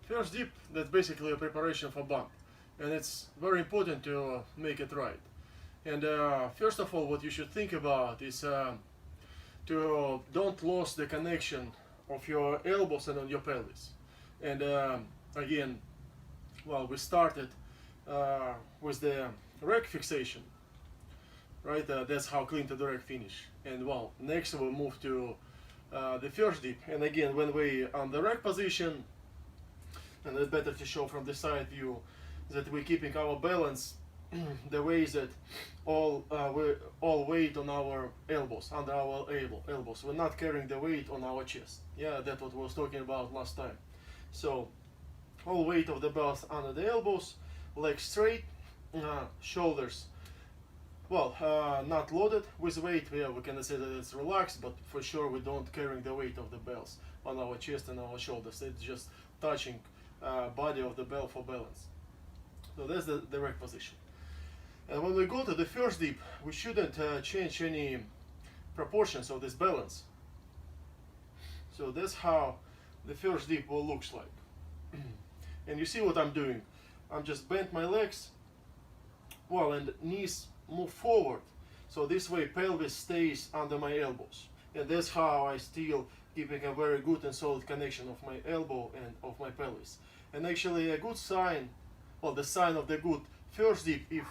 First dip, that's basically a preparation for bump, and it's very important to make it right. And first of all, what you should think about is to don't lose the connection of your elbows and on your pelvis. And again, well, we started with the rack fixation, right? That's how clean to the rack finish. And well, next we'll move to the first dip. And again, when we on the rack position, and it's better to show from the side view that we're keeping our balance the way that all weight on our elbows, under our elbows. We're not carrying the weight on our chest. Yeah, that's what we was talking about last time. So all weight of the belts under the elbows, legs straight, shoulders, well, not loaded with weight. Yeah, we can say that it's relaxed, but for sure we don't carrying the weight of the belts on our chest and our shoulders. It's just touching body of the belt for balance. So that's the rack position. And when we go to the first dip, we shouldn't change any proportions of this balance. So that's how the first dip will looks like. And you see what I'm doing. I'm just bent my legs, well, and knees move forward. So this way pelvis stays under my elbows. And that's how I still keeping a very good and solid connection of my elbow and of my pelvis. And actually a good sign, well, the sign of the good first dip, if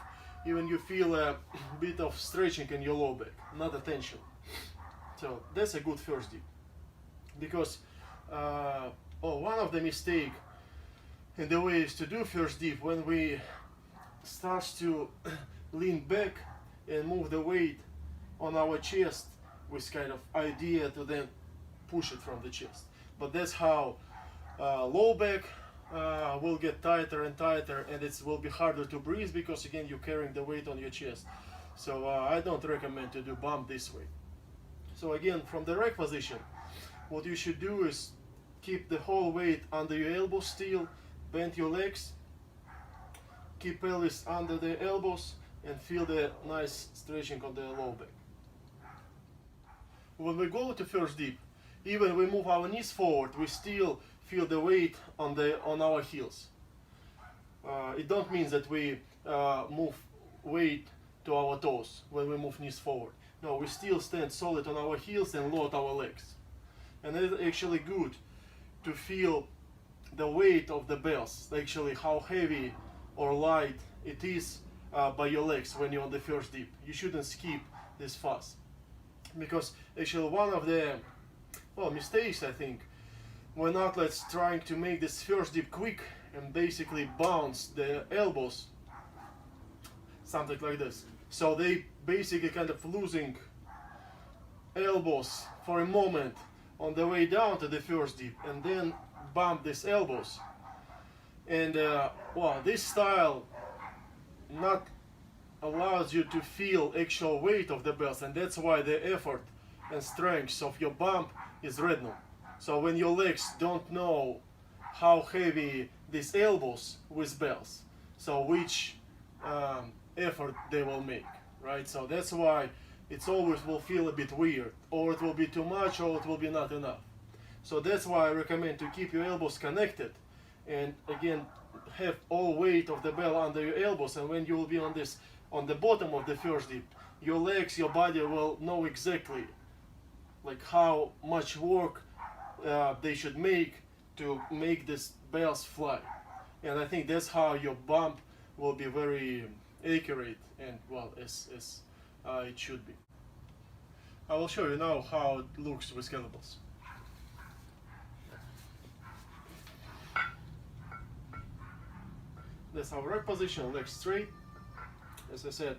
even you feel a bit of stretching in your low back, not a tension. So that's a good first dip. Because one of the mistake in the way is to do first dip when we start to lean back and move the weight on our chest with kind of idea to then push it from the chest. But that's how low back will get tighter and tighter, and it will be harder to breathe because again you're carrying the weight on your chest. So I don't recommend to do bump this way. So again, from the rack position, what you should do is keep the whole weight under your elbows still, bend your legs, keep pelvis under the elbows, and feel the nice stretching on the low back. When we go to first dip, even we move our knees forward, we still feel the weight on our heels. It don't mean that we move weight to our toes when we move knees forward. No, we still stand solid on our heels and load our legs. And it's actually good to feel the weight of the belts, actually how heavy or light it is by your legs when you're on the first dip. You shouldn't skip this fast. Because actually one of the mistakes, I think, when athletes trying to make this first dip quick and basically bounce the elbows, something like this. So they basically kind of losing elbows for a moment on the way down to the first dip and then bump these elbows. And this style not allows you to feel actual weight of the belts, and that's why the effort and strength of your bump is random. So when your legs don't know how heavy these elbows with belts, so which effort they will make, right? So that's why it's always will feel a bit weird, or it will be too much, or it will be not enough. So that's why I recommend to keep your elbows connected, and again have all weight of the belt under your elbows. And when you will be on the bottom of the first dip, your legs, your body will know exactly like how much work they should make to make this belts fly. And I think that's how your bump will be very accurate and well as it should be. I will show you now how it looks with kettlebells. That's our rack position, legs straight. As I said,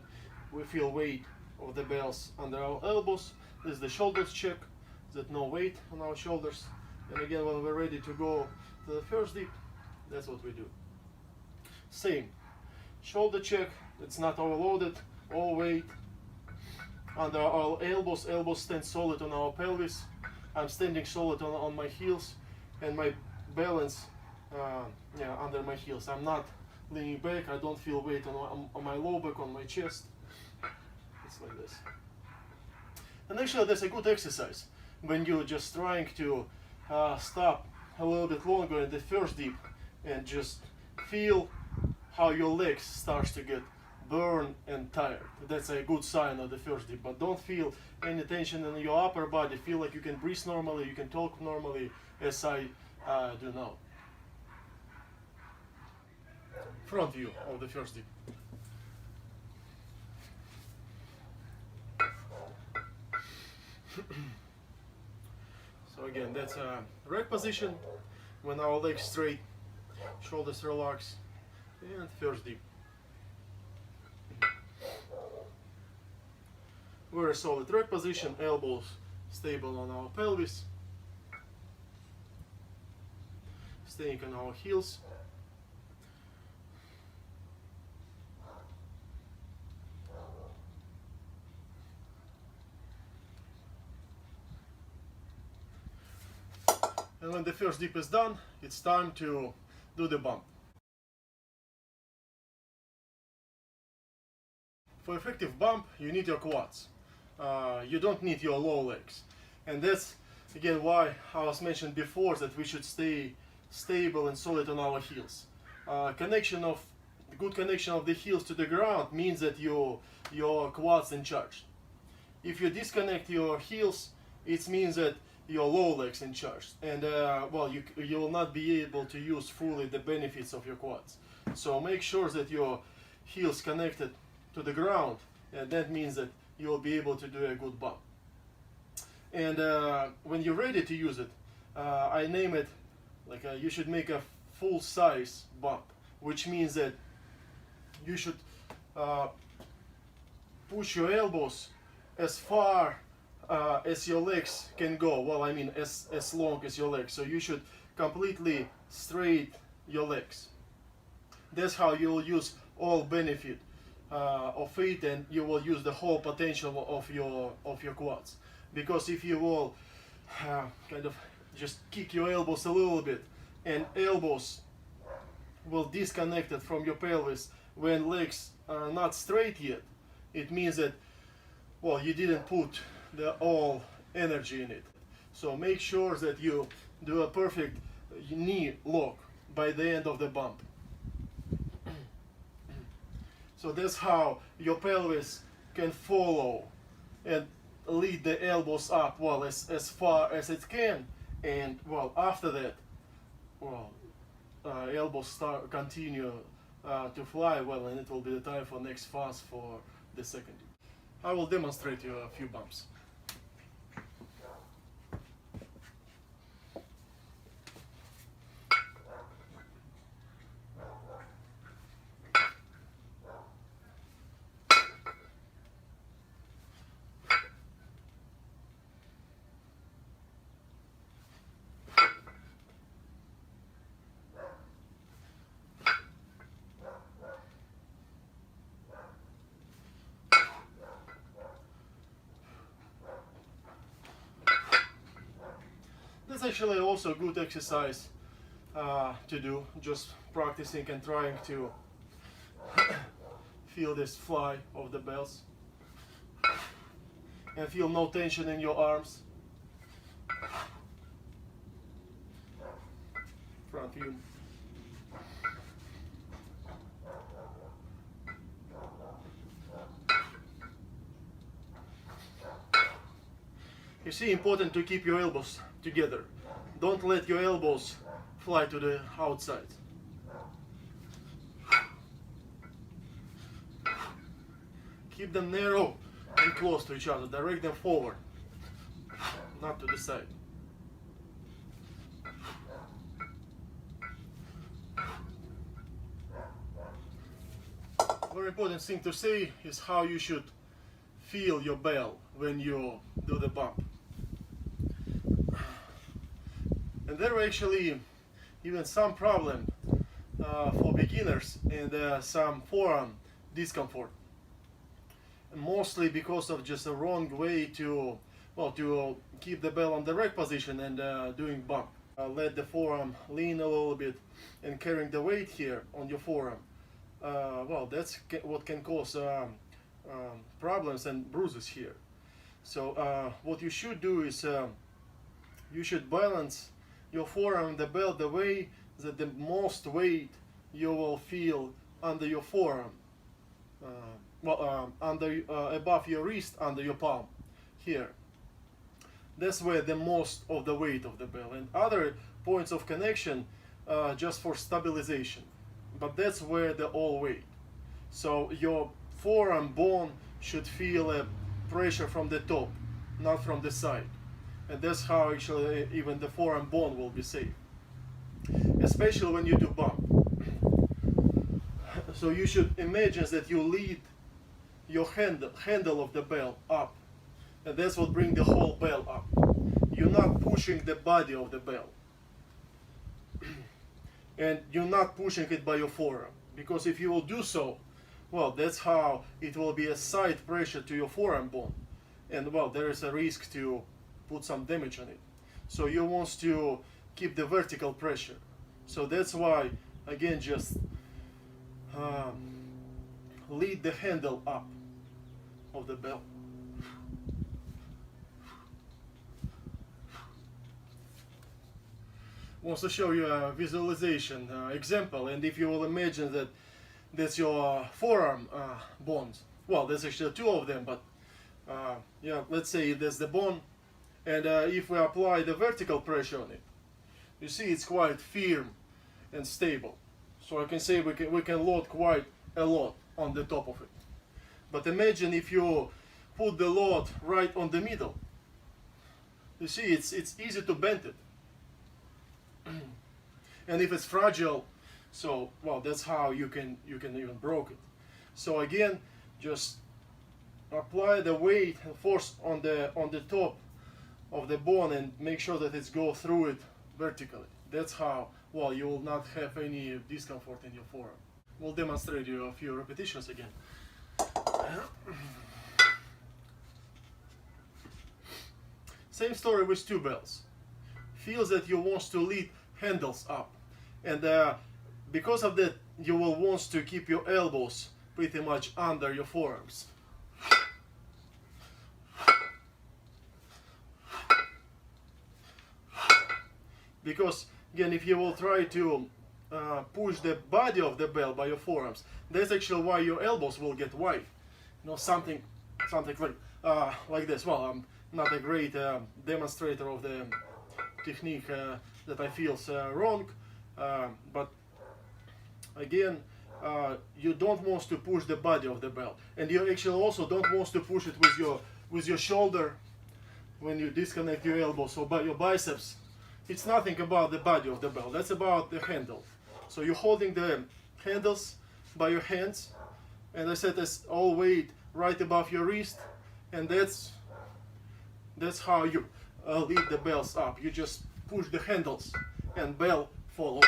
we feel weight of the belts under our elbows. This is the shoulders check, that no weight on our shoulders. And again, when we're ready to go to the first dip, that's what we do. Same, shoulder check, it's not overloaded, all weight under our elbows. Elbows stand solid on our pelvis. I'm standing solid on my heels, and my balance under my heels. I'm not leaning back, I don't feel weight on my low back, on my chest. It's like this. And actually that's a good exercise when you're just trying to stop a little bit longer in the first dip and just feel how your legs starts to get burned and tired. That's a good sign of the first dip. But don't feel any tension in your upper body. Feel like you can breathe normally, you can talk normally, as I do now. Front view of the first dip. So again, that's a rack position when our legs straight, shoulders relax, and first dip. Very solid rack position, elbows stable on our pelvis, staying on our heels. And when the first dip is done, it's time to do the bump. For effective bump, you need your quads. You don't need your low legs. And that's again why I was mentioned before that we should stay stable and solid on our heels. Good connection of the heels to the ground means that your quads in charge. If you disconnect your heels, it means that your low legs in charge, and well, you will not be able to use fully the benefits of your quads. So make sure that your heels connected to the ground, and that means that you will be able to do a good bump. And when you're ready to use it, I name it like you should make a full size bump, which means that you should push your elbows as far as your legs can go. Well, I mean as long as your legs. So you should completely straight your legs. That's how you will use all benefit of it, and you will use the whole potential of your quads. Because if you will kind of just kick your elbows a little bit, and elbows will disconnect it from your pelvis when legs are not straight yet, it means that, well, you didn't put all energy in it. So make sure that you do a perfect knee lock by the end of the bump. So that's how your pelvis can follow and lead the elbows up, well, as far as it can, and well, after that, well, elbows continue to fly well, and it will be the time for next fast for the second. I will demonstrate you a few bumps. That's actually also a good exercise to do, just practicing and trying to feel this fly of the bells and feel no tension in your arms. Front view. You see, important to keep your elbows together. Don't let your elbows fly to the outside. Keep them narrow and close to each other. Direct them forward, not to the side. Very important thing to say is how you should feel your bell when you do the bump. And there are actually even some problem for beginners and some forearm discomfort, mostly because of just a wrong way to, well, to keep the bell on the rack position and doing bump. Let the forearm lean a little bit and carrying the weight here on your forearm. Well, that's what can cause problems and bruises here. So what you should do is you should balance your forearm and the bell the way that the most weight you will feel under your forearm, above your wrist, under your palm, here. That's where the most of the weight of the bell, and other points of connection just for stabilization. But that's where the all weight. So your forearm bone should feel a pressure from the top, not from the side. And that's how actually even the forearm bone will be safe, especially when you do bump. So you should imagine that you lead your handle of the bell up, and that's what brings the whole bell up. You're not pushing the body of the bell, and you're not pushing it by your forearm, because if you will do so, well, that's how it will be a side pressure to your forearm bone, and well, there is a risk to put some damage on it. So you want to keep the vertical pressure. So that's why, again, just lead the handle up of the bell. Wants to show you a visualization example, and if you will imagine that that's your forearm bones. Well, there's actually two of them, but yeah, let's say there's the bone, and if we apply the vertical pressure on it, you see it's quite firm and stable. So I can say we can load quite a lot on the top of it. But imagine if you put the load right on the middle. You see, it's easy to bend it. And if it's fragile, so well, that's how you can even broke it. So again, just apply the weight and force on the top of the bone and make sure that it's go through it vertically. That's how, well, you will not have any discomfort in your forearm. We'll demonstrate you a few repetitions again. Same story with two bells. Feels that you want to lead handles up, and because of that, you will want to keep your elbows pretty much under your forearms. Because again, if you will try to push the body of the bell by your forearms, that's actually why your elbows will get wide. You know, something like this. Well, I'm not a great demonstrator of the technique that I feel wrong, but again, you don't want to push the body of the bell, and you actually also don't want to push it with your shoulder when you disconnect your elbows or by your biceps. It's nothing about the body of the bell, that's about the handle. So you're holding the handles by your hands, and I said that's all weight right above your wrist, and that's how you lead the bells up. You just push the handles and bell follow.